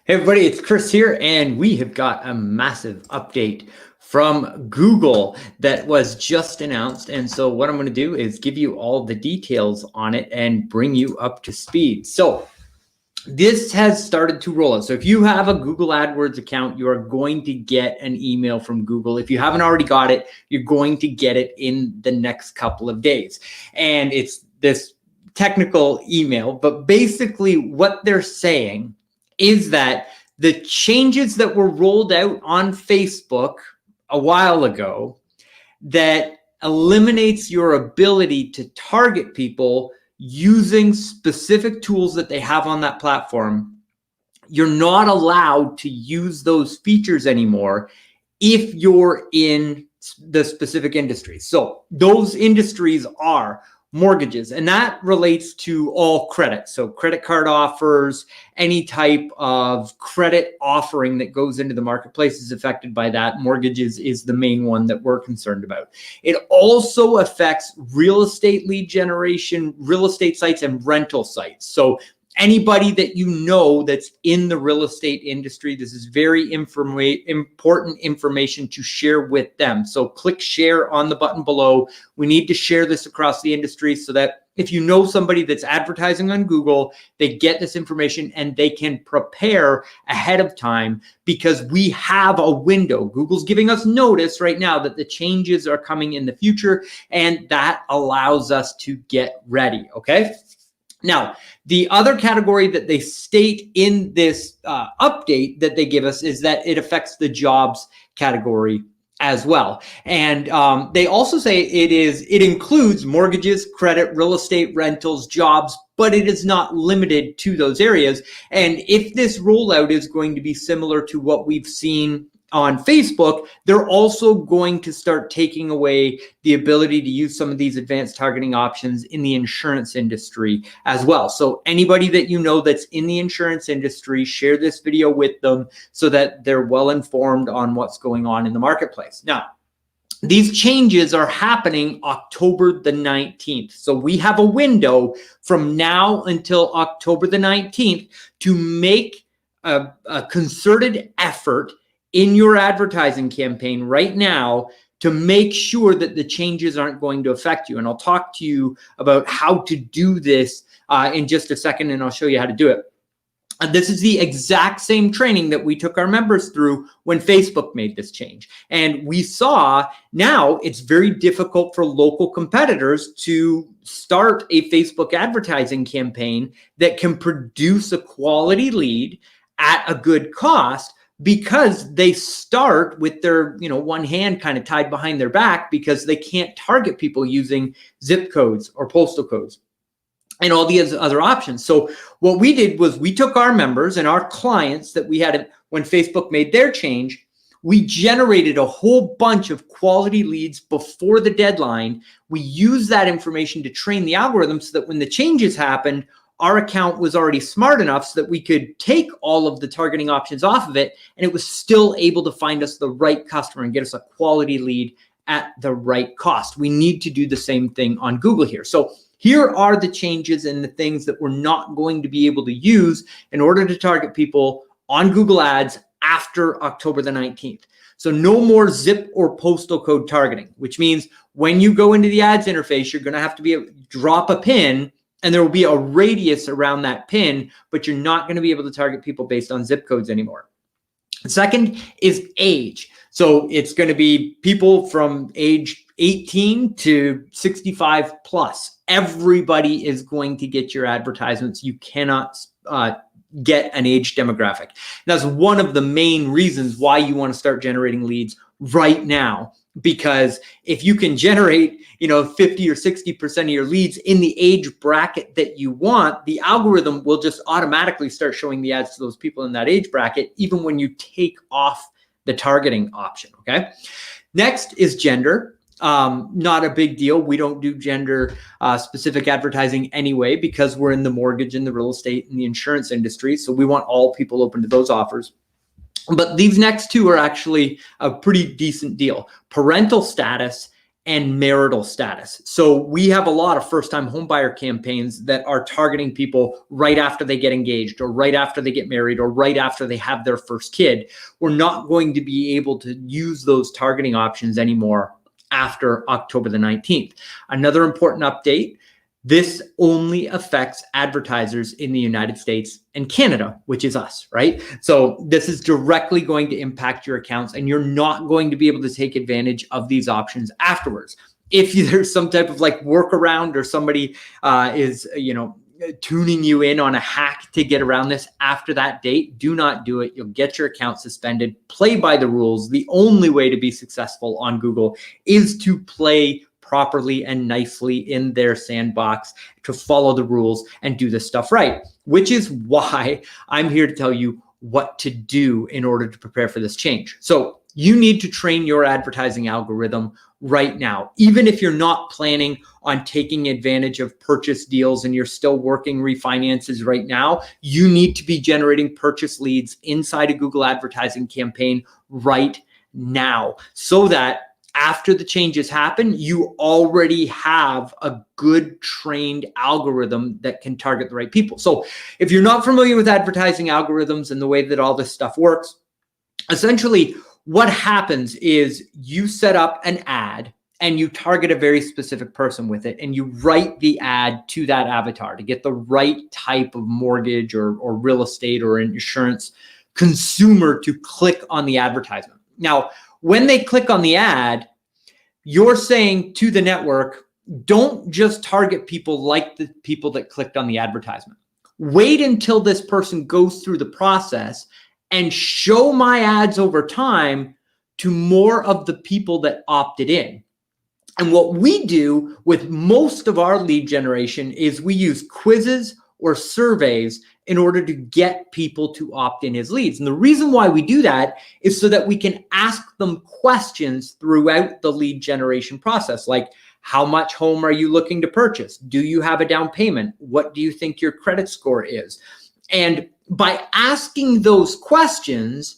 Hey everybody, it's Chris here, and we have got a massive update from Google that was just announced. And so what I'm going to do is give you all the details on it and bring you up to speed. So this has started to roll out. So if you have a Google AdWords account, you are going to get an email from Google. If you haven't already got it, you're going to get it in the next couple of days. And it's this technical email, but basically what they're saying is that the changes that were rolled out on Facebook a while ago that eliminates your ability to target people using specific tools that they have on that platform. You're not allowed to use those features anymore if you're in the specific industry. So those industries are mortgages, and that relates to all credit. So credit card offers, any type of credit offering that goes into the marketplace is affected by that. Mortgages is the main one that we're concerned about. It also affects real estate lead generation, real estate sites, and rental sites. So anybody that you know that's in the real estate industry, this is very important information to share with them. So click share on the button below. We need to share this across the industry so that if you know somebody that's advertising on Google, they get this information and they can prepare ahead of time, because we have a window. Google's giving us notice right now that the changes are coming in the future, and that allows us to get ready, okay? Now, the other category that they state in this update that they give us is that it affects the jobs category as well. And they also say it includes mortgages, credit, real estate, rentals, jobs, but it is not limited to those areas. And if this rollout is going to be similar to what we've seen on Facebook, they're also going to start taking away the ability to use some of these advanced targeting options in the insurance industry as well. So anybody that you know that's in the insurance industry, share this video with them so that they're well informed on what's going on in the marketplace. Now, these changes are happening October the 19th. So we have a window from now until October the 19th to make a concerted effort in your advertising campaign right now to make sure that the changes aren't going to affect you. And I'll talk to you about how to do this in just a second, and I'll show you how to do it. And this is the exact same training that we took our members through when Facebook made this change. And we saw now it's very difficult for local competitors to start a Facebook advertising campaign that can produce a quality lead at a good cost, because they start with their, one hand kind of tied behind their back, because they can't target people using zip codes or postal codes and all these other options. So what we did was we took our members and our clients that we had when Facebook made their change. We generated a whole bunch of quality leads before the deadline. We used that information to train the algorithm so that when the changes happened, our account was already smart enough so that we could take all of the targeting options off of it, and it was still able to find us the right customer and get us a quality lead at the right cost. We need to do the same thing on Google here. So here are the changes and the things that we're not going to be able to use in order to target people on Google Ads after October the 19th. So no more zip or postal code targeting, which means when you go into the ads interface, you're going to have to drop a pin, and there will be a radius around that pin, but you're not going to be able to target people based on zip codes anymore. Second is age. So it's going to be people from age 18 to 65 plus. Everybody is going to get your advertisements. You cannot get an age demographic. That's one of the main reasons why you want to start generating leads right now, because if you can generate 50 or 60% of your leads in the age bracket that you want, the algorithm will just automatically start showing the ads to those people in that age bracket, even when you take off the targeting option, okay? Next is gender. Not a big deal. We don't do gender specific advertising anyway, because we're in the mortgage and the real estate and the insurance industry. So we want all people open to those offers. But these next two are actually a pretty decent deal. Parental status and marital status. So we have a lot of first-time homebuyer campaigns that are targeting people right after they get engaged or right after they get married or right after they have their first kid. We're not going to be able to use those targeting options anymore after October the 19th. Another important update, this only affects advertisers in the United States and Canada, which is us, right? So this is directly going to impact your accounts, and you're not going to be able to take advantage of these options afterwards. If there's some type of like workaround or somebody is, tuning you in on a hack to get around this after that date, do not do it. You'll get your account suspended. Play by the rules. The only way to be successful on Google is to play properly and nicely in their sandbox, to follow the rules and do this stuff right, which is why I'm here to tell you what to do in order to prepare for this change. So you need to train your advertising algorithm right now. Even if you're not planning on taking advantage of purchase deals and you're still working refinances right now, you need to be generating purchase leads inside a Google advertising campaign right now, so that after the changes happen, you already have a good trained algorithm that can target the right people. So if you're not familiar with advertising algorithms and the way that all this stuff works, essentially what happens is you set up an ad and you target a very specific person with it, and you write the ad to that avatar to get the right type of mortgage or real estate or insurance consumer to click on the advertisement. Now, when they click on the ad, you're saying to the network, don't just target people like the people that clicked on the advertisement. Wait until this person goes through the process and show my ads over time to more of the people that opted in. And what we do with most of our lead generation is we use quizzes or surveys in order to get people to opt in as leads. And the reason why we do that is so that we can ask them questions throughout the lead generation process, like, how much home are you looking to purchase? Do you have a down payment? What do you think your credit score is? And by asking those questions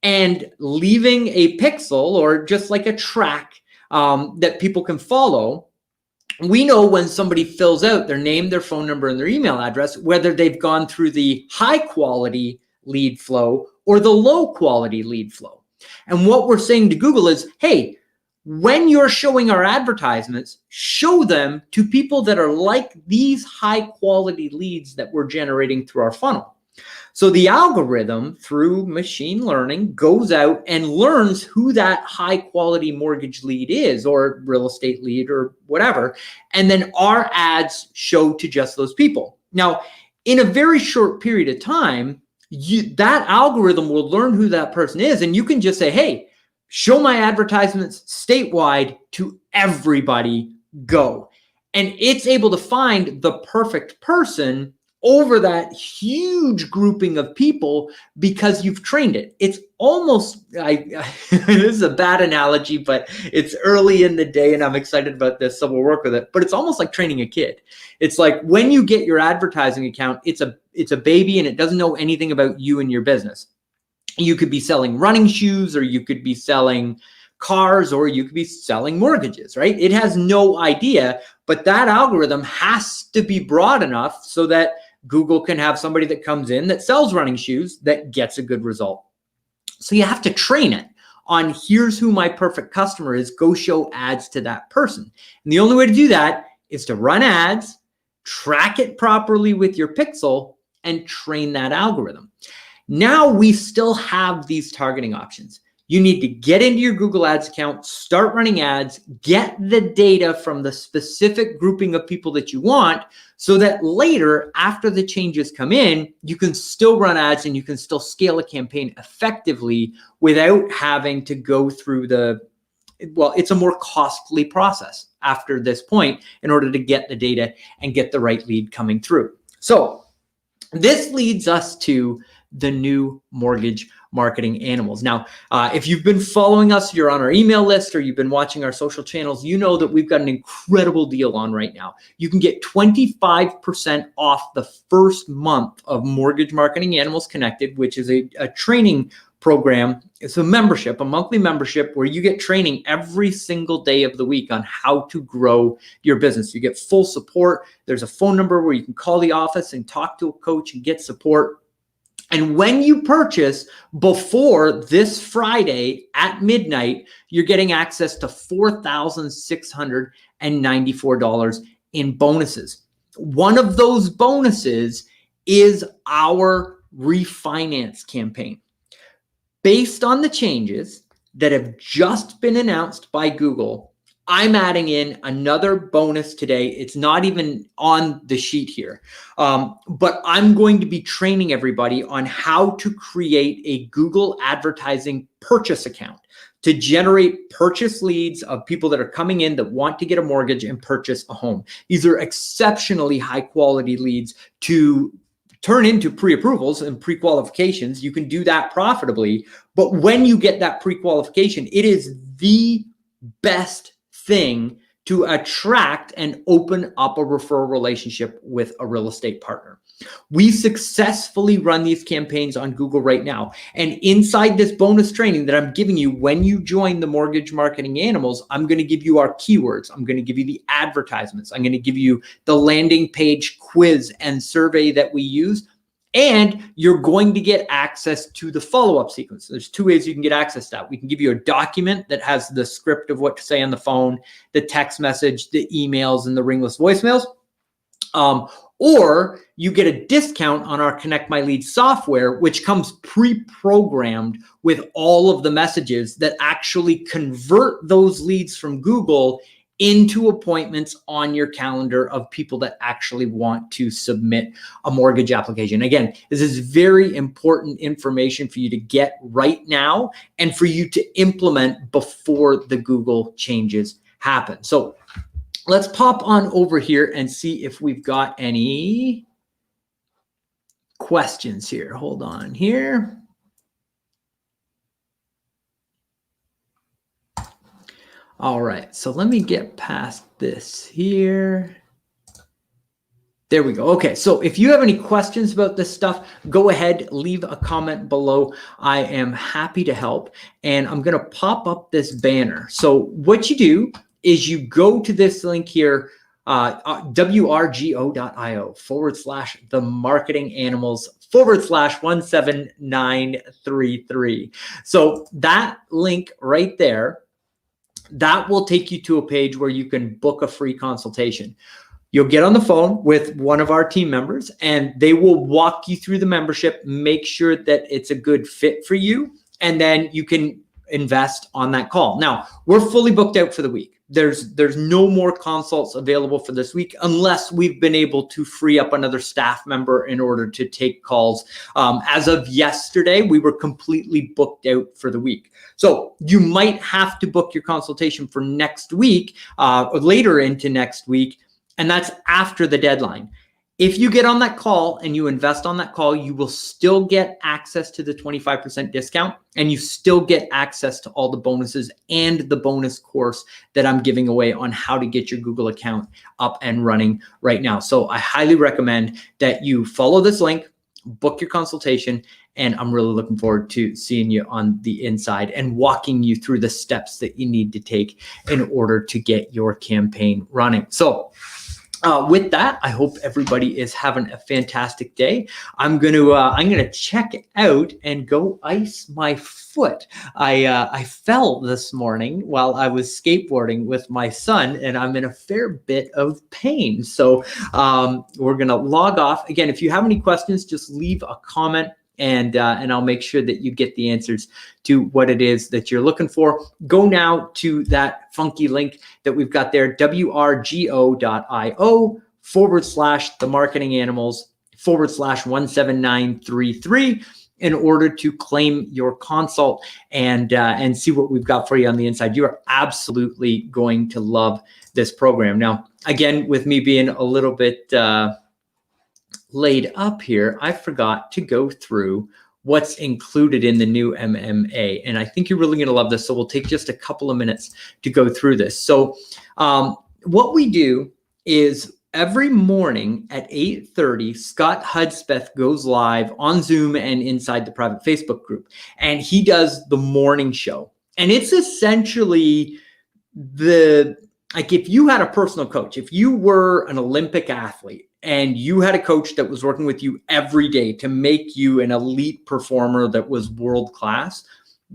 and leaving a pixel or just like a track that people can follow, we know when somebody fills out their name, their phone number, and their email address, whether they've gone through the high quality lead flow or the low quality lead flow. And what we're saying to Google is, hey, when you're showing our advertisements, show them to people that are like these high quality leads that we're generating through our funnel. So the algorithm, through machine learning, goes out and learns who that high quality mortgage lead is, or real estate lead, or whatever. And then our ads show to just those people. Now, in a very short period of time, that algorithm will learn who that person is. And you can just say, hey, show my advertisements statewide to everybody, go. And it's able to find the perfect person over that huge grouping of people because you've trained it. It's almost, this is a bad analogy, but it's early in the day and I'm excited about this, so we'll work with it. But it's almost like training a kid. It's like when you get your advertising account, it's a baby and it doesn't know anything about you and your business. You could be selling running shoes, or you could be selling cars, or you could be selling mortgages, right? It has no idea, but that algorithm has to be broad enough so that Google can have somebody that comes in that sells running shoes that gets a good result. So you have to train it on, here's who my perfect customer is, go show ads to that person. And the only way to do that is to run ads, track it properly with your pixel, and train that algorithm. Now we still have these targeting options. You need to get into your Google Ads account, start running ads, get the data from the specific grouping of people that you want, so that later, after the changes come in, you can still run ads and you can still scale a campaign effectively without having to go through it's a more costly process after this point in order to get the data and get the right lead coming through. So this leads us to the new mortgage marketing animals. Now, if you've been following us, you're on our email list, or you've been watching our social channels, you know that we've got an incredible deal on right now. You can get 25% off the first month of Mortgage Marketing Animals Connected, which is a training program. It's a membership, a monthly membership where you get training every single day of the week on how to grow your business. You get full support. There's a phone number where you can call the office and talk to a coach and get support. And when you purchase before this Friday at midnight, you're getting access to $4,694 in bonuses. One of those bonuses is our refinance campaign. Based on the changes that have just been announced by Google, I'm adding in another bonus today. It's not even on the sheet here, but I'm going to be training everybody on how to create a Google advertising purchase account to generate purchase leads of people that are coming in that want to get a mortgage and purchase a home. These are exceptionally high quality leads to turn into pre-approvals and pre-qualifications. You can do that profitably, but when you get that pre-qualification, it is the best thing to attract and open up a referral relationship with a real estate partner. We successfully run these campaigns on Google right now. And inside this bonus training that I'm giving you when you join the Mortgage Marketing Animals, I'm going to give you our keywords. I'm going to give you the advertisements. I'm going to give you the landing page quiz and survey that we use. And you're going to get access to the follow-up sequence. There's two ways you can get access to that. We can give you a document that has the script of what to say on the phone, the text message, the emails, and the ringless voicemails. Or you get a discount on our Connect My Lead software, which comes pre-programmed with all of the messages that actually convert those leads from Google into appointments on your calendar of people that actually want to submit a mortgage application. Again, this is very important information for you to get right now and for you to implement before the Google changes happen. So let's pop on over here and see if we've got any questions here. Hold on here. All right, so let me get past this here. There we go. Okay, so if you have any questions about this stuff, go ahead, leave a comment below. I am happy to help, and I'm gonna pop up this banner. So what you do is you go to this link here, wrgo.io/the marketing animals/17933. So that link right there, that will take you to a page where you can book a free consultation. You'll get on the phone with one of our team members and they will walk you through the membership, make sure that it's a good fit for you, and then you can invest on that call. Now, we're fully booked out for the week. There's no more consults available for this week unless we've been able to free up another staff member in order to take calls. As of yesterday, we were completely booked out for the week. So you might have to book your consultation for next week, or later into next week, and that's after the deadline. If you get on that call and you invest on that call, you will still get access to the 25% discount, and you still get access to all the bonuses and the bonus course that I'm giving away on how to get your Google account up and running right now. So I highly recommend that you follow this link, book your consultation, and I'm really looking forward to seeing you on the inside and walking you through the steps that you need to take in order to get your campaign running. So with that, I hope everybody is having a fantastic day. I'm gonna check out and go ice my foot. I fell this morning while I was skateboarding with my son, and I'm in a fair bit of pain. So we're gonna log off. Again, if you have any questions, just leave a comment, and I'll make sure that you get the answers to what it is that you're looking for. Go now to that funky link that we've got there, wrgo.io/the marketing animals/17933 in order to claim your consult and see what we've got for you on the inside. You are absolutely going to love this program. Now, again, with me being a little bit laid up here, I forgot to go through what's included in the new MMA. And I think you're really going to love this. So we'll take just a couple of minutes to go through this. So what we do is every morning at 8:30, Scott Hudspeth goes live on Zoom and inside the private Facebook group. And he does the morning show. And it's essentially like if you had a personal coach, if you were an Olympic athlete and you had a coach that was working with you every day to make you an elite performer that was world class,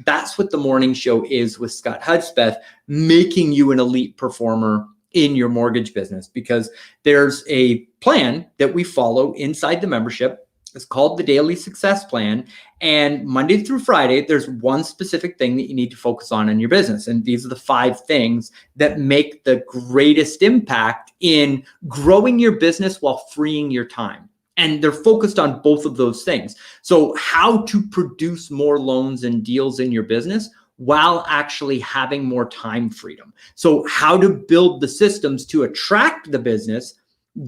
that's what the morning show is with Scott Hudspeth, making you an elite performer in your mortgage business, because there's a plan that we follow inside the membership. It's called the Daily Success Plan. And Monday through Friday, there's one specific thing that you need to focus on in your business. And these are the 5 things that make the greatest impact in growing your business while freeing your time. And they're focused on both of those things. So how to produce more loans and deals in your business while actually having more time freedom. So how to build the systems to attract the business,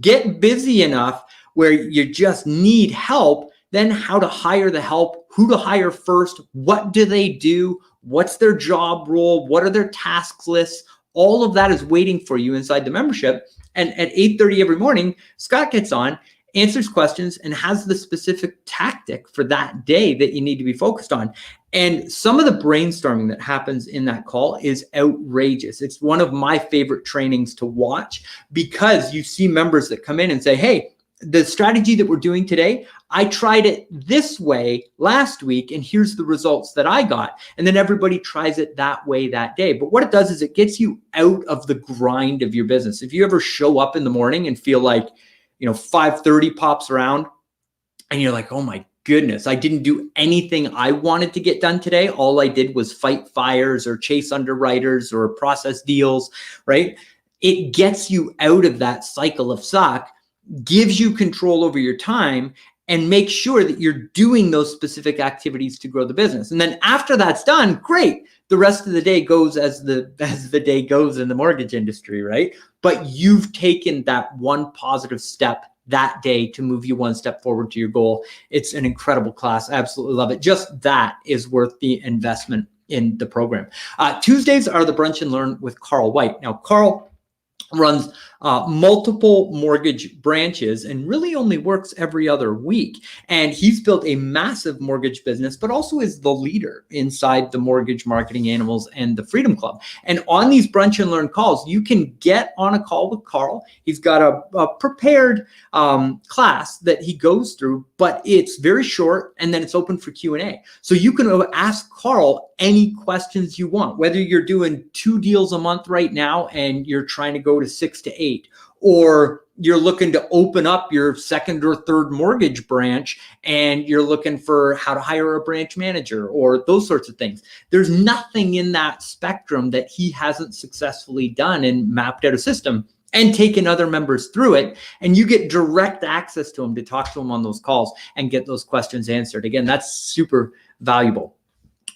get busy enough where you just need help, then how to hire the help, who to hire first, what do they do, what's their job role, what are their task lists. All of that is waiting for you inside the membership. And at 8:30 every morning, Scott gets on, answers questions, and has the specific tactic for that day that you need to be focused on. And some of the brainstorming that happens in that call is outrageous. It's one of my favorite trainings to watch, because you see members that come in and say, hey, the strategy that we're doing today, I tried it this way last week, and here's the results that I got. And then everybody tries it that way that day. But what it does is it gets you out of the grind of your business. If you ever show up in the morning and feel like, 5:30 pops around and you're like, oh my goodness, I didn't do anything I wanted to get done today. All I did was fight fires or chase underwriters or process deals, right? It gets you out of that cycle of suck, gives you control over your time, and make sure that you're doing those specific activities to grow the business. And then after that's done, great. The rest of the day goes as the day goes in the mortgage industry, right? But you've taken that one positive step that day to move you one step forward to your goal. It's an incredible class. I absolutely love it. Just that is worth the investment in the program. Tuesdays are the Brunch and Learn with Carl White. Now, Carl runs multiple mortgage branches and really only works every other week. And he's built a massive mortgage business, but also is the leader inside the Mortgage Marketing Animals and the Freedom Club. And on these Brunch and Learn calls, you can get on a call with Carl. He's got a prepared class that he goes through, but it's very short, and then it's open for Q&A. So you can ask Carl any questions you want, whether you're doing 2 deals a month right now and you're trying to go to 6 to 8, or you're looking to open up your 2nd or 3rd mortgage branch and you're looking for how to hire a branch manager or those sorts of things. There's nothing in that spectrum that he hasn't successfully done and mapped out a system and taken other members through it. And you get direct access to him to talk to him on those calls and get those questions answered. Again, that's super valuable.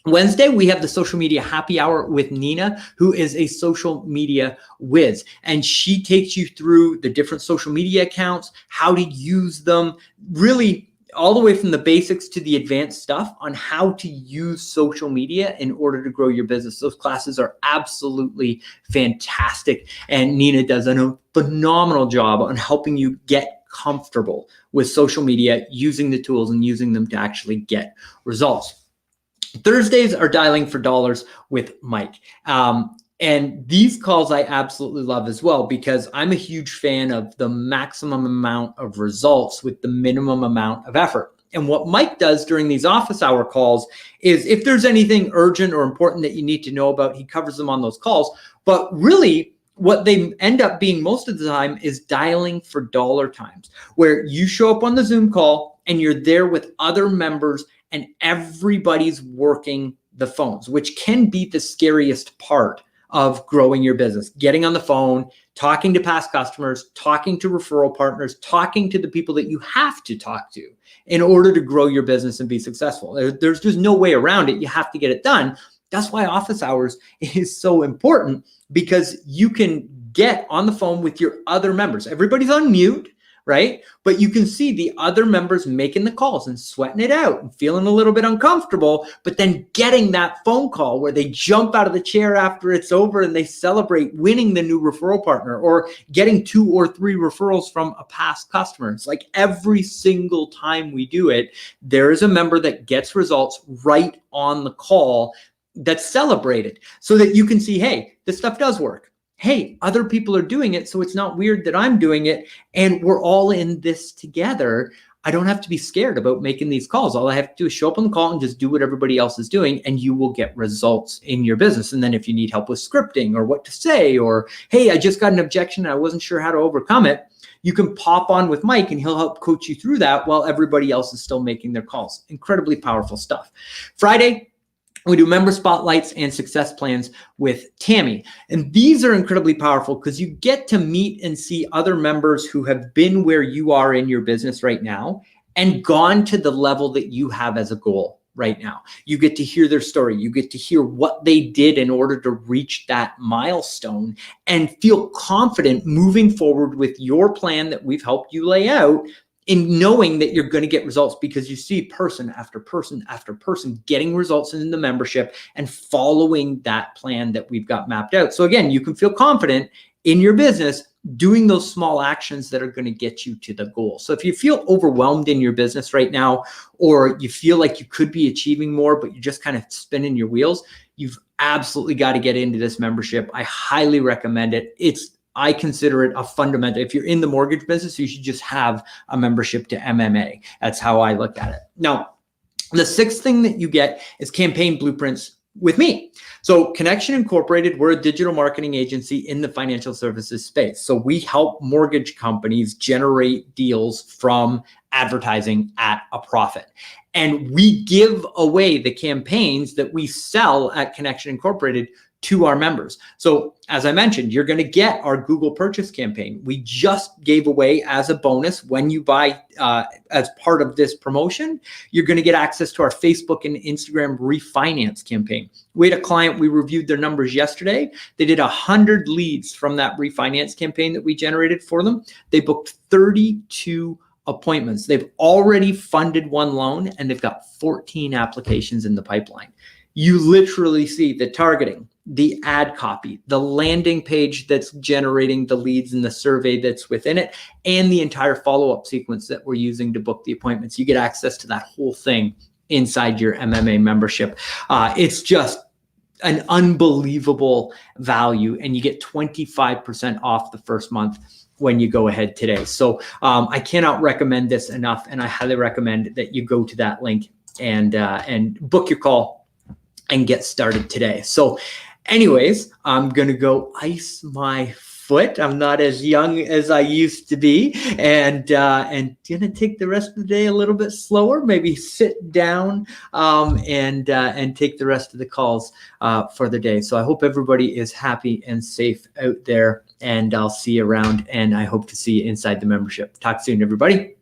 Wednesday, we have the social media happy hour with Nina, who is a social media whiz. And she takes you through the different social media accounts, how to use them, really all the way from the basics to the advanced stuff on how to use social media in order to grow your business. Those classes are absolutely fantastic. And Nina does a phenomenal job on helping you get comfortable with social media, using the tools and using them to actually get results. Thursdays are Dialing for Dollars with Mike. And these calls I absolutely love as well, because I'm a huge fan of the maximum amount of results with the minimum amount of effort. And what Mike does during these office hour calls is, if there's anything urgent or important that you need to know about, he covers them on those calls. But really, what they end up being most of the time is dialing for dollar times, where you show up on the Zoom call and you're there with other members and everybody's working the phones, which can be the scariest part of growing your business. Getting on the phone, talking to past customers, talking to referral partners, talking to the people that you have to talk to in order to grow your business and be successful. There's just no way around it. You have to get it done. That's why office hours is so important, because you can get on the phone with your other members. Everybody's on mute, right? But you can see the other members making the calls and sweating it out and feeling a little bit uncomfortable, but then getting that phone call where they jump out of the chair after it's over and they celebrate winning the new referral partner or getting 2 or 3 referrals from a past customer. It's like every single time we do it, there is a member that gets results right on the call that's celebrated so that you can see, hey, this stuff does work. Hey, other people are doing it, so it's not weird that I'm doing it, and we're all in this together. I don't have to be scared about making these calls. All I have to do is show up on the call and just do what everybody else is doing, and you will get results in your business. And then if you need help with scripting or what to say, or, hey, I just got an objection and I wasn't sure how to overcome it, you can pop on with Mike and he'll help coach you through that while everybody else is still making their calls. Incredibly powerful stuff. Friday, we do member spotlights and success plans with Tammy. And these are incredibly powerful because you get to meet and see other members who have been where you are in your business right now and gone to the level that you have as a goal right now. You get to hear their story. You get to hear what they did in order to reach that milestone and feel confident moving forward with your plan that we've helped you lay out, in knowing that you're going to get results because you see person after person after person getting results in the membership and following that plan that we've got mapped out. So again, you can feel confident in your business doing those small actions that are going to get you to the goal. So if you feel overwhelmed in your business right now, or you feel like you could be achieving more, but you're just kind of spinning your wheels, you've absolutely got to get into this membership. I highly recommend it. I consider it a fundamental. If you're in the mortgage business, you should just have a membership to MMA. That's how I look at it. Now, the 6th thing that you get is campaign blueprints with me. So Connection Incorporated, we're a digital marketing agency in the financial services space. So we help mortgage companies generate deals from advertising at a profit. And we give away the campaigns that we sell at Connection Incorporated to our members. So as I mentioned, you're going to get our Google purchase campaign. We just gave away as a bonus when you buy as part of this promotion, you're going to get access to our Facebook and Instagram refinance campaign. We had a client, we reviewed their numbers yesterday. They did 100 leads from that refinance campaign that we generated for them. They booked 32 appointments. They've already funded 1 loan and they've got 14 applications in the pipeline. You literally see the targeting, the ad copy, the landing page that's generating the leads and the survey that's within it, and the entire follow-up sequence that we're using to book the appointments. You get access to that whole thing inside your MMA membership. It's just an unbelievable value, and you get 25% off the first month when you go ahead today. So I cannot recommend this enough, and I highly recommend that you go to that link and book your call and get started today. So anyways, I'm going to go ice my foot. I'm not as young as I used to be, and going to take the rest of the day a little bit slower, maybe sit down and take the rest of the calls for the day. So I hope everybody is happy and safe out there, and I'll see you around, and I hope to see you inside the membership. Talk soon, everybody.